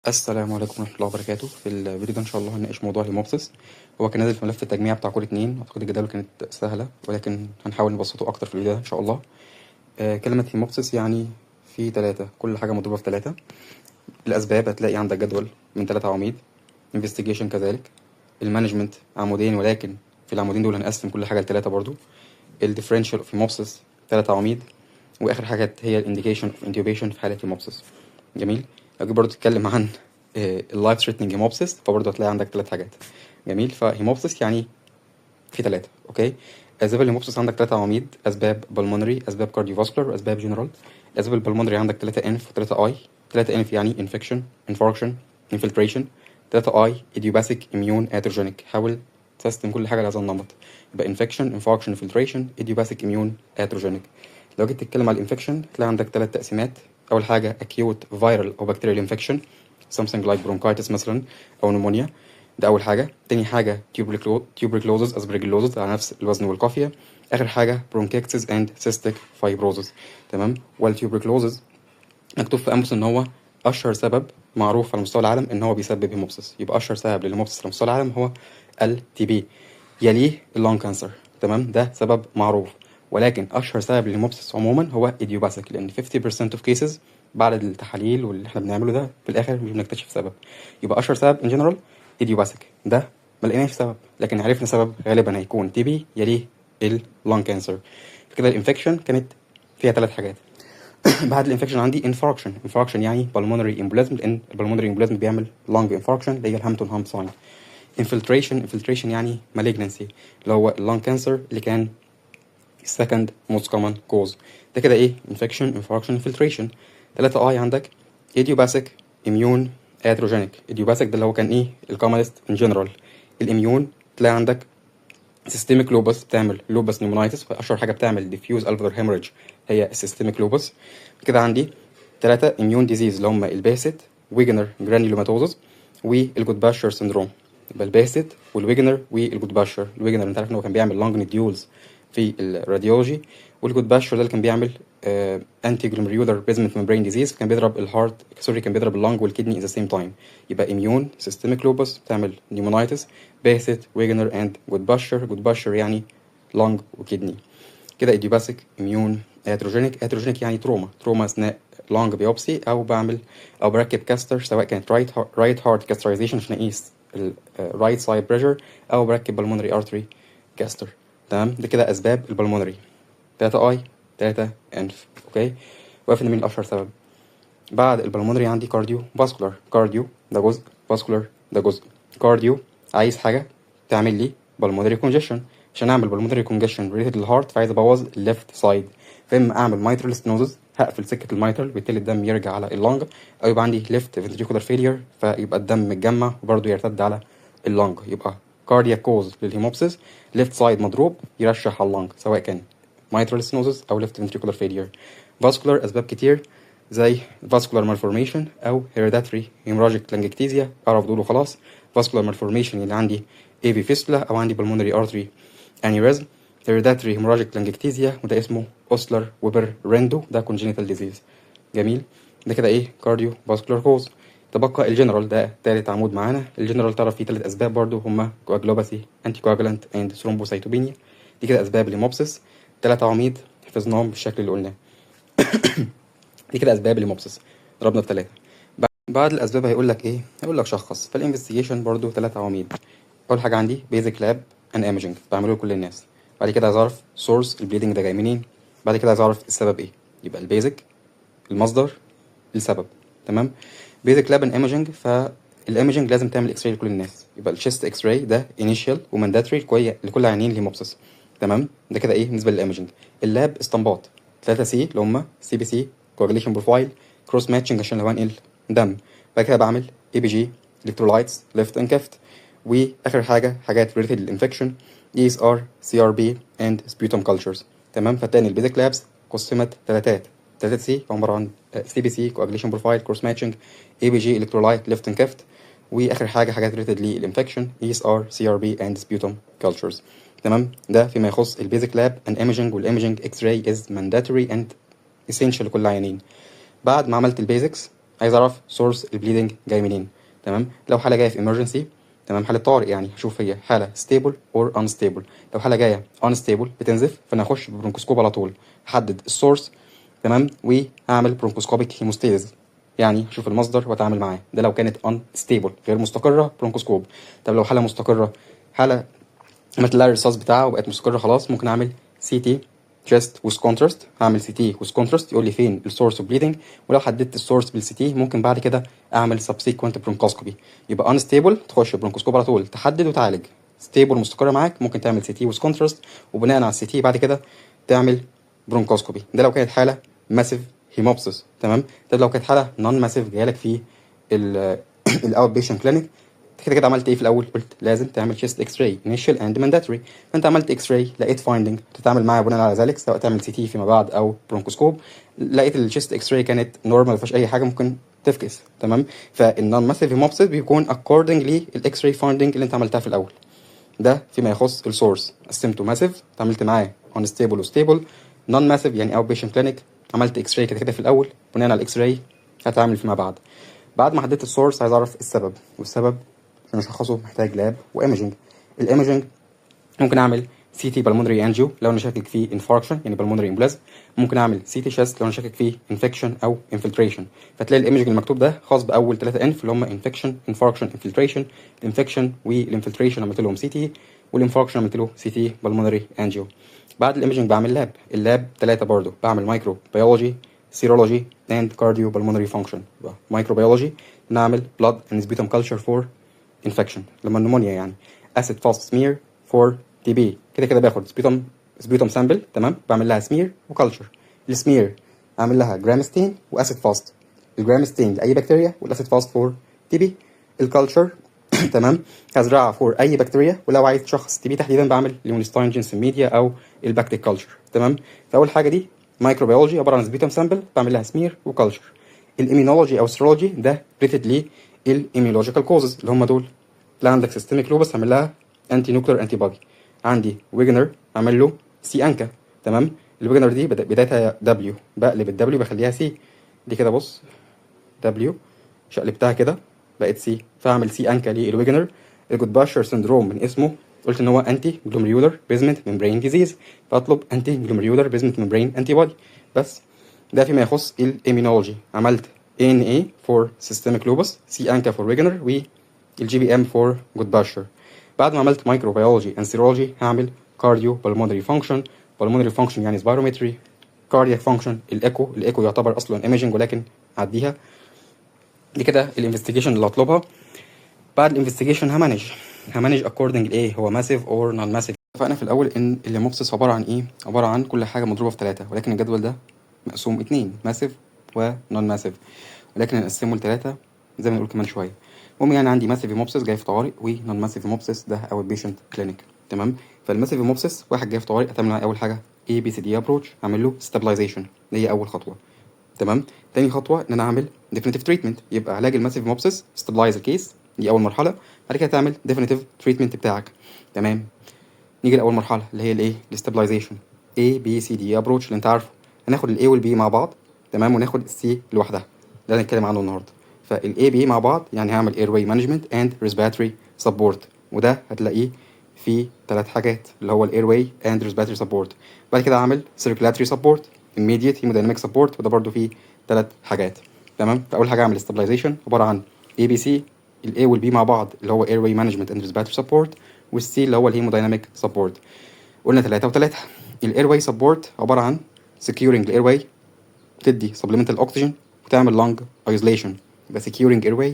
السلام عليكم ورحمة الله وبركاته. في الفيديو ده إن شاء الله هنناقش موضوع الهيموبسيس. هو كان نازل في ملف التجميع بتاع كور 2. أعتقد الجداول كانت سهلة، ولكن هنحاول نبسطه أكتر في الفيديو ده إن شاء الله. كلمة هيموبسيس يعني في 3، كل حاجة مضروبة في 3. الأسباب هتلاقي عندك جدول من 3 عواميد. investigation كذلك. المانجمنت عمودين، ولكن في العمودين دول هنقسم كل حاجة ل3 برضو. الديفرنشال اوف هيموبسيس 3 عواميد. وآخر حاجة هي الانديكيشن اوف انتيوبيشن في حالة هيموبسيس. جميل. لو جيت برضه تتكلم عن اللايف ثريتنينج هيموبسيس فبرضه هتلاقي عندك 3 حاجات. جميل. فهيموبسيس يعني في 3. اوكي. اسباب الهيموبسيس عندك 3 عواميد: اسباب بالمونري، اسباب كارديوفاسكولار، واسباب جنرال. الاسباب البلمونري عندك 3 انف و3 اي. 3 انف يعني انفكشن، انفاركشن، انفلتريشن. 3 اي ايديوباثيك، اميون، اتروجينيك. حاول تسيستم كل حاجه لهذا النمط. يبقى انفكشن، انفاركشن، انفلتريشن، ايديوباثيك، اميون، اتروجينيك. لو جيت تتكلم على الانفكشن تلاقي عندك 3 تقسيمات. اول حاجه acute viral او bacterial infection something like bronchitis مثلا او نمونيا. ده اول حاجه. تاني حاجه tuberculosis aspergillosis على نفس الوزن والقافيه. اخر حاجه bronchiectasis and cystic fibrosis. تمام. والتيوبركلوزز مكتوب في امس ان هو اشهر سبب معروف على مستوى العالم ان هو بيسبب هيموبسيس. يبقى اشهر سبب للهيموبسيس على مستوى العالم هو التي بي، يليه اللون كانسر. تمام. ده سبب معروف. ولكن اشهر سبب للهيموبسيس عموما هو ايديوباثيك، لان 50% of cases بعد التحاليل واللي احنا بنعمله ده في الاخر مش بنكتشف سبب. يبقى اشهر سبب ان جنرال ايديوباثيك. ده ما لقيناش سبب، لكن عرفنا سبب غالبا هيكون تي بي يليه اللون كانسر. كده الانفكشن كانت فيها 3 حاجات. بعد الانفكشن عندي انفاركشن يعني بالمونري امبوليزم، لان البلمونري امبوليزم بيعمل لونج انفاركشن اللي هي الهامتون هامب ساين. انفلتريشن يعني مالجنسي، اللي هو اللون كانسر اللي كان second most common cause. ده كده ايه؟ infection, infarction, infiltration. 3 اي عندك idiopathic, immune, iatrogenic. idiopathic ده اللي هو كان ايه؟ الكومنست in general. الاميون تلاقي عندك systemic lupus بتعمل lupus pneumonitis، فاشهر حاجه بتعمل diffuse alveolar hemorrhage هي systemic lupus. كده عندي 3 immune disease اللي هم الباسيت، ويجنر جرانيولوماتوزس، والجود باشر سندروم. يبقى الباسيت والويجنر والجود باشر. الويجنر انت عارف ان هو كان بيعمل لونج نديولز في الراديولوجي، والجود باشر ده اللي كان بيعمل انتي جلوميريولار بيزمنت ممبرين ديزيز، كان بيضرب الهارت كان بيضرب اللونج والكدني ات ذا سيم تايم. يبقى اميون سيستميك لوبس بتعمل نيمونايتس، باسيت، ويجنر اند جود باشر. جود باشر يعني لونج وكدني. كده ايديوباثيك، اميون، اتروجينيك يعني تروما اثناء لونج بيوبسي، او بركب كاستر، سواء كانت رايت هارت كاسترايزيشن عشان اقيس الرايت سايد بريشر، او بركب بالمونري ارتري كاستر. تمام. ده كده اسباب البلمونري. 3 اي، 3 انف. اوكي. وقفنا من اشهر سبب. بعد البلمونري عندي كارديو فاسكولار. كارديو ده جزء، فاسكولار ده جزء. كارديو عايز حاجه تعمل لي بالمونري كونجيشن. عشان اعمل بالمونري كونجيشن ريليتد للهارت فعايز ابوظ الليفت سايد، فاما اعمل مايترال ستنوزز هقفل سكه المايترال بالتالي الدم يرجع على اللنج، او يبقى عندي ليفت فنتريكولار فيلير فيبقى الدم متجمع وبرضه يرتد على اللنج. يبقى كاردياك كوز للهيموبسيس ليفت سايد مضروب يرشح على اللنج، سواء كان mitral stenosis او left ventricular failure. vascular اسباب كتير زي vascular malformation او hereditary hemorrhagic telangiectasia، اعرف دول وخلاص. vascular malformation اللي عندي AV fistula او عندي pulmonary artery aneurysm. hereditary hemorrhagic telangiectasia وده اسمه اوسلر ويبر ريندو، ده congenital disease. جميل. ده كده ايه؟ كارديو فاسكولار كوز. تبقى الجنرال، ده تالت عمود معانا. الجنرال تعرف فيه 3 اسباب برضو هما كواجلوباثي، انتي كواجلانت اند ثرومبوسايتوبينيا. دي كده اسباب الهيموبسيس. 3 عواميد حفظناهم بالشكل اللي قلناه. دي كده اسباب الهيموبسيس، ضربنا في 3. بعد الاسباب هيقول لك ايه؟ هيقول لك شخص. فالانفستيجيشن برضو 3 عواميد. اول حاجه عندي بيزك لاب ان ايمجنج بعمله لكل الناس. بعد كده عايز اعرف سورس البليدنج ده جاي منين. بعد كده عايز اعرف السبب ايه. يبقى البيزك، المصدر، السبب. تمام. بيزك لاب ان ايمجنج، فالايمجنج لازم تعمل اكس راي لكل الناس. يبقى الشيست اكس راي ده انيشال ومانداتوري لكل عيانين الهيموبسيس. تمام. ده كده ايه بالنسبه للايمجنج. اللاب استنباط 3 سي اللي هم سي بي سي، كواجليشن بروفايل، كروس ماتشنج عشان لو هنقل دم. بعد كده بعمل اي بي جي، الكترولايتس، ليفت اند كيفت. واخر حاجه حاجات ريليتد للانفكشن، اي اس ار، سي ار بي اند سبيوتوم كلتشرز. تمام. فتاني البيزك لابس قسمت 3 سي عباره عن سي بي سي، كواجليشن بروفايل، كروس ماتشنج، اي بي جي، الكترولايت، ليفت اند كيفت. واخر حاجه حاجات ريليتد للانفكشن، اي اس ار، سي ار بي اند سبيوتوم كلتشرز. تمام. ده فيما يخص البيزك لاب ان ايمجنج. والايمجنج اكس راي از مانداتوري اند essential لكل العيانين. بعد ما عملت البيزكس عايز اعرف سورس البليدنج جاي منين. تمام، لو حاله جايه في emergency، تمام، حاله طارئ يعني، هشوف هي حاله stable or unstable. لو حاله جايه unstable بتنزف، فانا هخش ببرونكوسكوب على طول، احدد السورس، تمام، وهعمل برونكوسكوبيك هيموستاسيس، يعني هشوف المصدر واتعامل معاه. ده لو كانت unstable غير مستقره برونكوسكوب. طب لو حاله مستقره، حاله عملت لها الرصاص بتاعها وبقت مستقره خلاص، ممكن اعمل سي تي chest with contrast. هعمل سي تي with contrast يقول لي فين السورس اوف بليدنج، ولو حددت السورس بالسي تي ممكن بعد كده اعمل subsequent bronchoscopy. يبقى unstable تخش برونكوسكوب على طول تحدد وتعالج. stable مستقره معاك ممكن تعمل سي تي with contrast، وبناء على السي تي بعد كده تعمل برونكوسكوبي. ده لو كانت حاله ماسيف هيموبسيس. تمام، ده لو كانت حاله نون ماسيف جايه لك في الاوت بيشنت كلينيك، كده كده عملت ايه في الاول؟ قلت لازم تعمل تشيست اكس راي انيشال اند مانداتوري. فانت عملت اكس راي، لقيت فايندنج تتعامل معاه بناء على ذلك، سواء تعمل سي تي فيما بعد او برونكوسكوب. لقيت التشيست اكس راي كانت نورمال، ما فيهاش اي حاجه ممكن تفكس. تمام، فالنون ماسيف هيموبسيس بيكون اكوردنج للاكس راي فايندنج اللي انت عملتها في الاول. ده فيما يخص السورس. قسمته ماسيف اتعاملت معاه انستيبل وستيبل، نون ماسيف يعني اوت بيشنت كلينيك عملت اكس راي كده كده في الاول، بناء على الاكس راي هتعامل فيما بعد. بعد ما حددت السورس عايز اعرف السبب، والسبب عشان اشخصه محتاج لاب وايمجنج. الايمجنج ممكن اعمل سي تي بالمونري انجيو لو انا شاكك فيه انفاركشن يعني بالمونري امبلازم. ممكن اعمل سي تي شيست لو انا شاكك فيه انفكشن او انفلتريشن. فتلاقي الايمجنج المكتوب ده خاص باول 3 انف اللي هم انفكشن انفاركشن انفلتريشن. الانفكشن والانفلتريشن عملت لهم سي تي، والانفاركشن عملت له سي تي بالمونري انجيو. بعد الايمجنج بعمل لاب. اللاب 3 برضه، بعمل مايكرو بيولوجي، سيرولوجي اند كارديو بالمونري فانكشن. مايكرو بيولوجي نعمل بلاد اند سبيتوم كلتشر فور انفكشن لما النمونيا يعني. اسيد فاست سمير فور تي بي. كده كده باخد سبيتوم سامبل، تمام، بعمل لها سمير وكلتشر. السمير اعمل لها جرامستين واسيد فاست. الجرامستين لاي بكتيريا، والاسيد فاست فور تي بي. الكلتشر تمام، هزرعها فور اي بكتيريا، ولو عايز تشخص تي بي تحديدا بعمل ليمونستاين جينسن ميديا او الباكتيك كلتشر. تمام، فاول حاجه دي مايكروبيولوجي عباره عن سبيتوم سامبل بعمل لها سمير وكلتشر. الاميونولوجي او السيرولوجي ده ريتد للاميولوجيكال كوزز اللي هم دول. لا عندك سيستميك لوبس اعمل لها انتي نوكلير انتي بودي. عندي ويجنر اعمل له سي انكا. تمام، الويجنر دي بدايتها دبليو، بقلب الدبليو بخليها سي. دي كده بص دبليو، شقلبتها كده بقت سي، فاعمل سي انكا للويجنر. الجود باشر سندروم من اسمه قلت ان هو انتي جلوميريولر بيزمنت ممبرين ديزيز، فاطلب انتي جلوميريولر بيزمنت ممبرين انتي بودي بس. ده فيما يخص الاميونولوجي. عملت ANA for systemic lupus، سي انكا for ويجنر، والجي بي ام for جود باشر. بعد ما عملت مايكروبيولوجي اند سيرولوجي هعمل كارديو بالمونري فانكشن. بالمونري فانكشن يعني سبيرومتري. كاردياك فانكشن الايكو يعتبر اصلا ايميجنج ولكن عديها. دي كده الانفستيجيشن اللي هطلبها. بعد الانفستيجيشن همانج اكوردنج لايه، هو ماسيف اور نون ماسيف. اتفقنا في الاول ان الليموبسيس عباره عن ايه؟ عباره عن كل حاجه مضروبه في 3، ولكن الجدول ده مقسوم 2، ماسيف ونون ماسيف، ولكن هنقسمه ل3 زي ما نقول كمان شويه. المهم يعني عندي ماسيف هيموبسيس جاي في طوارئ، ونون ماسيف هيموبسيس ده اوت بيشنت كلينيك. تمام، فالماسيف هيموبسيس واحد جاي في طوارئ هتعمل معاه اول حاجه ABCD ابروتش، اعمل له ستابلايزيشن، دي هي اول خطوه. تمام، تاني خطوه ان انا اعمل ديفينيتيف تريتمنت، يبقى علاج الماسيف هيموبسيس ستابلايز الكيس، دي اول مرحله. بعد كده تعمل ديفينيتيف تريتمنت بتاعك. تمام، نيجي لاول مرحله اللي هي الايه، الاستابلايزيشن. ABCD ابروتش اللي انت عارفه. هناخد الاي والبي مع بعض، تمام، وناخد السي لوحدها، ده اللي هنتكلم عنه النهارده. فالاي بي مع بعض يعني هعمل اير واي مانجمنت اند ريسبيراتوري سبورت، وده هتلاقيه في 3 حاجات اللي هو الاير واي اند ريسبيراتوري سبورت. بعد كده هعمل سيركيلاتوري سبورت، immediate hemodynamic سبورت، وده برده فيه 3 حاجات. تمام، فاول حاجه اعمل استابلايزيشن عباره عن اي بي سي، الاي والبي مع بعض اللي هو اير واي مانجمنت اند ريسبيراتوري سبورت، والسي اللي هو الهيمودايناميك سبورت. قلنا 3 و3. الاير واي سبورت عباره عن securing الاير واي، بتدي supplemental oxygen وتعمل lung isolation. يبقى securing airway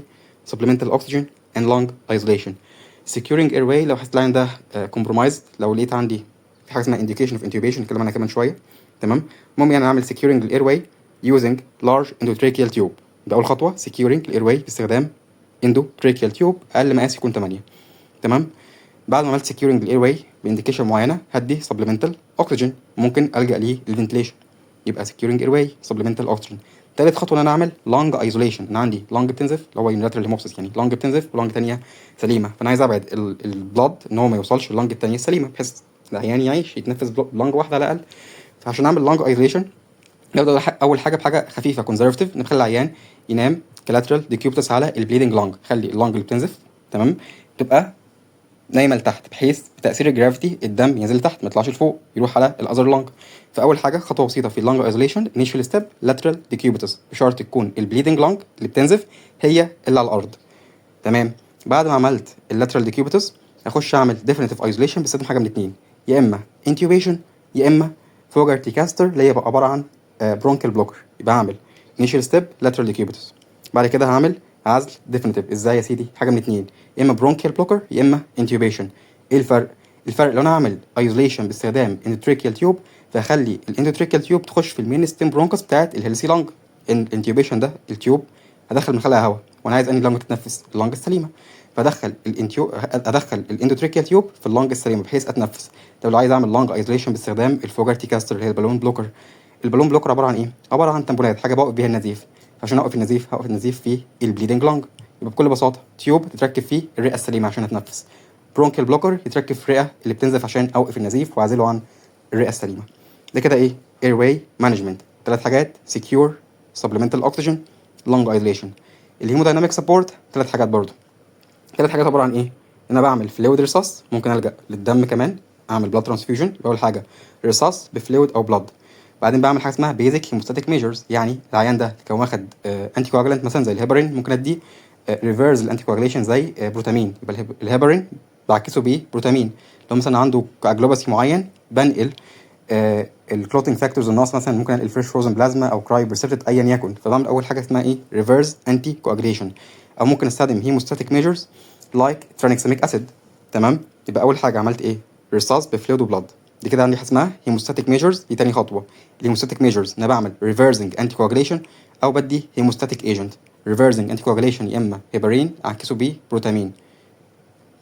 supplemental oxygen and lung isolation. securing airway لو حسيت العين ده compromised، لو لقيت عندي في حاجه اسمها indication of intubation نتكلم عنها كمان شويه. تمام، المهم يعني اعمل securing الايرواي using large endotracheal tube. ده اول خطوه securing الايرواي باستخدام endotracheal tube اقل مقاس يكون 8. تمام، بعد ما عملت securing الايرواي بانديكيشن معينه هدي supplemental oxygen، ممكن الجا ليه الفنتليشن. يبقى securing airway supplemental oxygen. تالت خطوه ان انا اعمل lung isolation. انا عندي lung بتنزف اللي هو unilateral hemolysis، يعني lung بتنزف ولانج تانية سليمه، فانا عايز ابعد البلاد ان هو ما يوصلش لللانج التانية السليمه، بحيث العيان يعيش يتنفس بلانج واحده على الاقل. فعشان اعمل lung isolation نبدا اول حاجه بحاجه خفيفه conservative، نخلي العيان ينام كلاترال ديكيوبتس على البليدنج لونج، خلي اللونج اللي بتنزف تمام تبقى نايمه لتحت، بحيث بتاثير الجرافيتي الدم ينزل لتحت ما يطلعش لفوق يروح على الاذر لونج. فاول حاجه خطوه بسيطه في اللونج ايزوليشن، انيشال ستيب لاترال ديكيوبتس، بشرط تكون البليدنج لونج اللي بتنزف هي اللي على الارض. تمام. بعد ما عملت اللاترال ديكيوبتس اخش اعمل ديفينيتيف ايزوليشن باستخدام حاجه من اتنين، يا اما انتيوبيشن يا اما فوجرتي كاستر اللي هي بقى عباره عن برونكال بلوكر. يبقى هعمل انيشال ستيب لاترال ديكيوبتس، بعد كده هعمل عزل ديفينيتيف. ازاي يا سيدي؟ حاجه من اتنين، يا اما برونكال بلوكر يا اما انتيوبيشن. ايه الفرق؟ الفرق لو انا هعمل ايزوليشن باستخدام اندوتريكيال تيوب فهخلي الاندوتريكيال تيوب تخش في المين ستيم برونكس بتاعت الهيلسي لونج. الانتيوبيشن ده التيوب هدخل من خلالها هواء، وانا عايز انهي لونج تتنفس؟ اللونج السليمه، فادخل ادخل الاندوتريكيال تيوب في اللونج السليمه بحيث اتنفس. طب لو عايز اعمل لونج ايزوليشن باستخدام الفوجرتي كاستر اللي هي البالون بلوكر، البالون بلوكر عباره عن ايه؟ عباره عن تامبونات، حاجه بوقف بيها النزيف. عشان اوقف النزيف هوقف النزيف في البليدنج لونج. يبقى بكل بساطه تيوب تتركب فيه الرئه السليمه عشان اتنفس، برونكال بلوكر يتركب في الرئه اللي بتنزف عشان اوقف النزيف واعزله عن الرئه السليمه. ده كده ايه؟ اير واي مانجمنت. ثلاث حاجات: سكيور، سبلمنتال اوكسجين، لونج ايزوليشن. الهيمودايناميك سبورت ثلاث حاجات برضو. ثلاث حاجات عباره عن ايه؟ انا بعمل فلويد رصاص، ممكن الجا للدم كمان اعمل بلاد ترانسفيوجن. اول حاجه رصاص بفلويد او بلاد. بعدين بعمل حاجه اسمها بيزك هيموستاتيك ميجرز، يعني العيان ده كان واخد انتي كواجلانت مثلا زي الهيبرين، ممكن اديه ريفيرز الانتي كواجليشن زي بروتامين. يبقى الهيبرين بعكسه بيه بروتامين. لو مثلا عنده كاجلوباسي معين بنقل الكلوتنج فاكتورز الناقص، مثلا ممكن انقل فريش فروزن بلازما او كراي بريسبتد ايا يكن، فبعمل اول حاجه اسمها ايه؟ ريفيرس انتي كواجليشن. او ممكن استخدم هيموستاتيك ميجرز لايك ترانكساميك اسيد. تمام. يبقى اول حاجه عملت ايه؟ رصاص بفلويد وبلاد. دي كده عندي حاجه اسمها هيموستاتيك ميجرز. دي تاني خطوه. الهيموستاتيك ميجرز انا بعمل ريفرسنج انتي كواجليشن او بدي هيموستاتيك ايجنت. ريفرسنج انتي كواجليشن يا اما هيبرين اعكسه بيه بروتامين،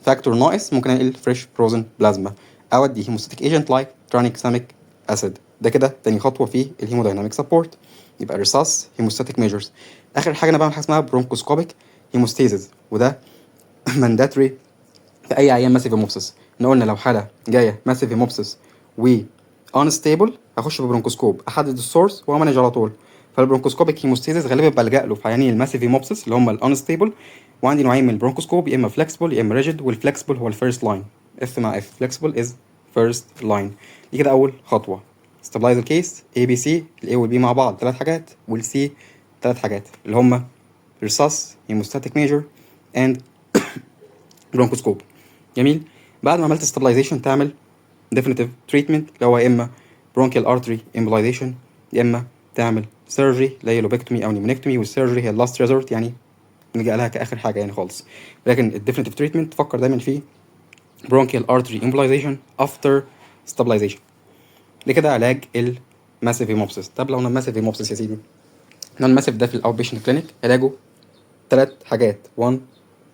فاكتور ناقص ممكن انقل فريش فروزن بلازما، او ادي هيموستاتيك ايجنت لايك ترانكساميك اسيد. ده كده تاني خطوه في الهيمودايناميك سبورت. يبقى رصاص، هيموستاتيك ميجرز. اخر حاجه انا بعمل حاجه اسمها برونكوسكوبيك هيموستيزيس، وده مانداتري في اي عيان ماسيف هيموبسس. احنا قلنا لو حاله جايه ماسيف هيموبسس و انستيبل هخش ببرونكوسكوب احدد السورس وامانج على طول. فالبرونكوسكوبيك هيموستيزيس غالبا بلجأ له في عيانين الماسيف هيموبسس اللي هم الانستيبل. وعندي نوعين من البرونكوسكوب، يا اما فلكسبل يا اما ريجيد، والفلكسبل هو الفيرست لاين، اف مع اف، فلكسبل از فيرست لاين. دي كده اول خطوه. ستابلايز الكيس اي بي سي، الاي والبي مع بعض ثلاث حاجات والسي ثلاث حاجات اللي هم رصاص، هيموستاتيك ميجر اند برونكوسكوب. جميل. بعد ما عملت ستابلايزيشن تعمل ديفينيتيف تريتمنت اللي هو يا اما برونكيال ارتري امبلايزيشن يا اما تعمل سيرجري اللي هي لوبكتومي او نيمونكتومي، والسيرجري هي اللاست ريزورت يعني نلجأ لها كاخر حاجه يعني خالص. لكن الديفينيتيف تريتمنت فكر دايما فيه برونكيال ارتري امبلايزيشن افتر ستابلايزيشن. ده كده علاج الماسيف هيموبسيس. طب لو انا ماسيف هيموبسيس يا سيدي، انا الماسيف ده في الاوت بيشنت كلينيك علاجه ثلاث حاجات: 1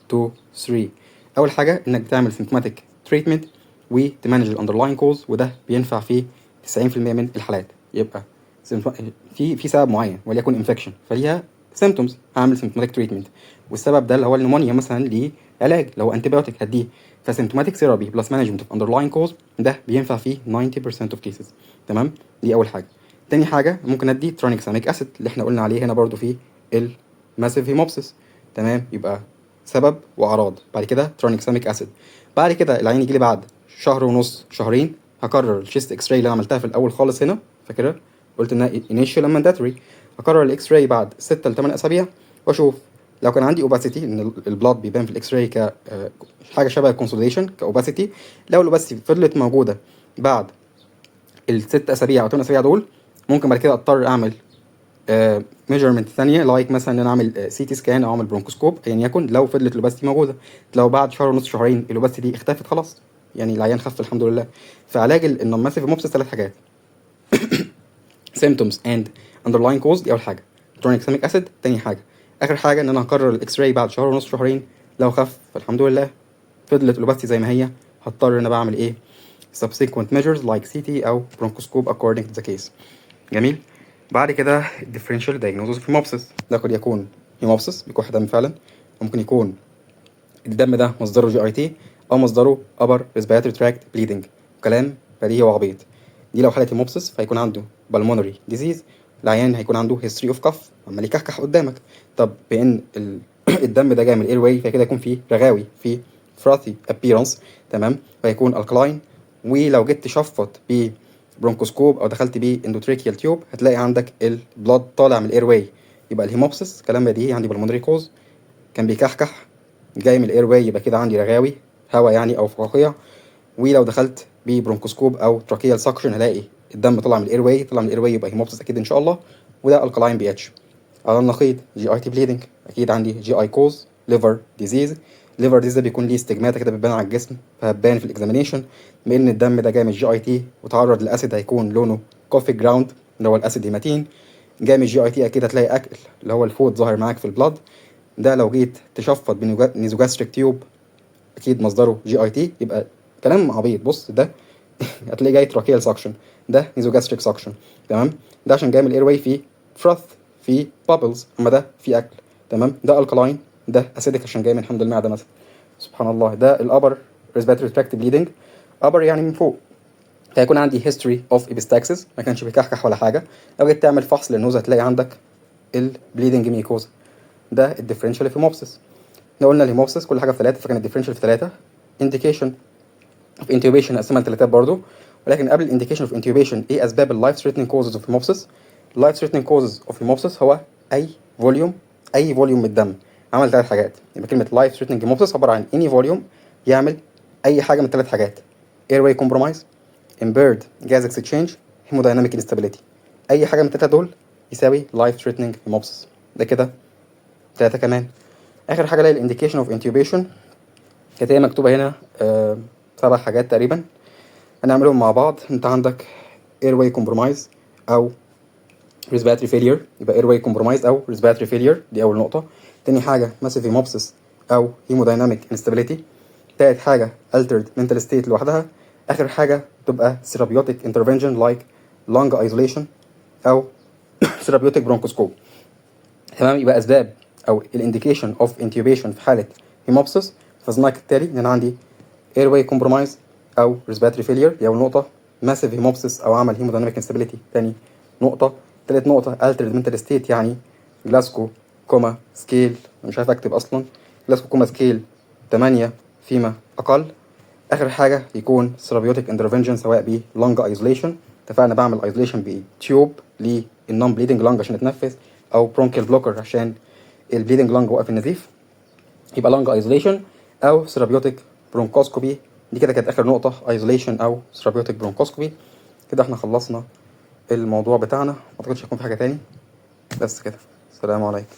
2 3. اول حاجه انك بتعمل سيمبتوماتيك تريتمنت وتمانج الاندرلاين كوز، وده بينفع في 90% من الحالات. يبقى في سبب معين وليكن انفكشن فليها سيمبتومز، هعمل سيمبتوماتيك تريتمنت. والسبب ده اللي هو النمونيا مثلا ليه علاج، لو انتيبيوتيك هديه. فسيمبتوماتيك ثيرابي بلس مانجمنت اوف اندرلاين كوز ده بينفع فيه 90% اوف كيسز. تمام. دي اول حاجه. تاني حاجه ممكن ادي ترانكساميك اسيد اللي احنا قلنا عليه هنا برضو في الماسيف هيموبسيس. تمام. يبقى سبب واعراض، بعد كده ترانكساميك اسيد. بعد كده العين يجي لي بعد شهر ونص شهرين هكرر الشيست اكس راي اللي انا عملتها في الاول خالص هنا، فاكرها؟ قلت انها انيشال مانداتوري. هكرر الاكس راي بعد 6 ل 8 اسابيع واشوف لو كان عندي اوباسيتي، ان البلاد بيبان في الاكس راي ك حاجه شبه الكونسوليشن كاوباسيتي. لو الاوباسيتي فضلت موجوده بعد الست اسابيع او 8 اسابيع دول، ممكن بعد كده اضطر اعمل ميجرمنت ثانيه لايك مثلا ان انا اعمل سي تي سكان او اعمل برونكوسكوب ايا يكن لو فضلت الاوباسيتي موجوده. لو بعد شهر ونص شهرين الاوباسيتي دي اختفت خلاص، يعني العيان خف الحمد لله. فعلاج النون-ماسيف هيموبسيس ثلاث حاجات: symptoms and underlying cause، دي اول حاجه. ترانكساميك اسيد تاني حاجه. اخر حاجه ان انا هكرر الاكس راي بعد شهر ونص شهرين، لو خف فالحمد لله، فضلت الاوباسيتي زي ما هي هضطر ان انا بعمل ايه؟ subsequent measures like CT او bronchoscope according to the case. جميل. بعد كده differential diagnosis of hemopsis، ده قد يكون هيموبسيس بيكح دم فعلا، ممكن يكون الدم ده مصدره جي اي تي او مصدره upper respiratory tract bleeding. كلام بديهي وعبيط. دي لو حالة هيموبسيس فهيكون عنده pulmonary disease العيان هيكون عنده history of cough، عمال يكحكح قدامك. طب بان الدم ده جاي من الاير واي، فكده يكون فيه رغاوي، فيه frothy appearance، تمام، وهيكون الكلاين. ولو جيت تشفط برونكوسكوب او دخلت بيه اندوتريكيال تيوب، هتلاقي عندك البلاد طالع من الاير واي. يبقى الهيموبسس كلام بديهي، عندي بالمونري كوز كان بيكحكح جاي من الاير واي، يبقى كده عندي رغاوي، هواء يعني او فقاقيع. ولو دخلت ببرونكوسكوب او تراكيال سكشن، هلاقي الدم طلع من الاير واي، طلع من الاير واي يبقى هيموبسس اكيد ان شاء الله. وده الكلاين بي اتش. على النقيض جي اي تي بليدنج، اكيد عندي جي اي كوز ليفر ديزيز. ليفر ديزيز ده بيكون ليه ستجماتا كده بتبان على الجسم، فهتبان في الاكزامينيشن. بما ان الدم ده جاي من الجي اي تي وتعرض للاسيد، هيكون لونه كوفي جراوند اللي هو الاسيد هيماتين. جاي من الجي اي تي اكيد هتلاقي اكل اللي هو الفود ظاهر معاك في البلاد. ده لو جيت تشفط بنيزوجاستريك تيوب، اكيد مصدره جي اي تي. يبقى كلام عبيط. بص ده هتلاقي جاي تراكيال سكشن، ده نيزوجاستريك سكشن، تمام. ده عشان جاي من الاير واي فيه فروث، فيه بابلز، اما ده فيه اكل، تمام. ده الكلاين، ده اسيدك عشان جاي من حمض المعده مثلا. سبحان الله. ده الابر ريسبيراتوري تراكت بليدنج، ابر يعني من فوق. هيكون عندي هيستوري اوف ابيستاكسس، ما كانش بيكحكح ولا حاجه. لو جيت تعمل فحص للنوز، هتلاقي عندك البليدنج ميكوزا. ده الديفرنشال هيموبسس. احنا قلنا الهيموبسس كل حاجه في 3، فكان الديفرنشال في 3. انديكيشن اوف انتوبيشن قسمها لثلاثات برضو. ولكن قبل الانديكيشن اوف انتوبيشن، ايه اسباب اللايف ثريتنينج كوزز اوف هيموبسس؟ اللايف ثريتنينج كوزز اوف هيموبسس هو اي فوليوم من الدم عمل ثلاث حاجات. يبقى كلمه لايف ثريتنينج هيموبسس عباره عن اني فوليوم يعمل اي حاجه من ثلاث حاجات: airway compromise، impaired gas exchange، hemodynamic instability. اي حاجه من الثلاثه دول يساوي life threatening هيموبسس. ده كده ثلاثه كمان. اخر حاجه اللي هي الانديكيشن اوف انتوبيشن، كانت هي مكتوبه هنا 7 حاجات تقريبا، هنعملهم مع بعض. انت عندك airway compromise او respiratory failure، يبقى airway compromise او respiratory failure، دي اول نقطه. تاني حاجه massive hemopsis او hemodynamic instability. تالت حاجه altered mental state لوحدها. اخر حاجه تبقى therapeutic intervention like lung isolation او therapeutic bronchoscope، تمام. يبقى اسباب او الانديكيشن اوف انتوبيشن في حاله هيموبسس فزناك التالي، ان انا عندي airway compromise او respiratory failure، دي اول نقطه. massive hemopsis او عمل hemodynamic instability، تاني نقطه. تالت نقطه altered mental state، يعني جلاسكو كوما سكيل، مش عارف اكتب اصلا، جلاسكو كوما سكيل 8 فيما اقل. اخر حاجه يكون therapeutic intervention سواء ب lung isolation، اتفقنا بعمل isolation بتيوب للنون بليدنج لانج عشان اتنفس، او bronchial blocker عشان البليدنج لانج وقف النزيف، يبقى lung isolation او therapeutic bronchoscopy. دي كده كانت اخر نقطه، isolation او therapeutic bronchoscopy. كده احنا خلصنا الموضوع بتاعنا، ما اعتقدش هيكون في حاجه تاني. بس كده، السلام عليكم.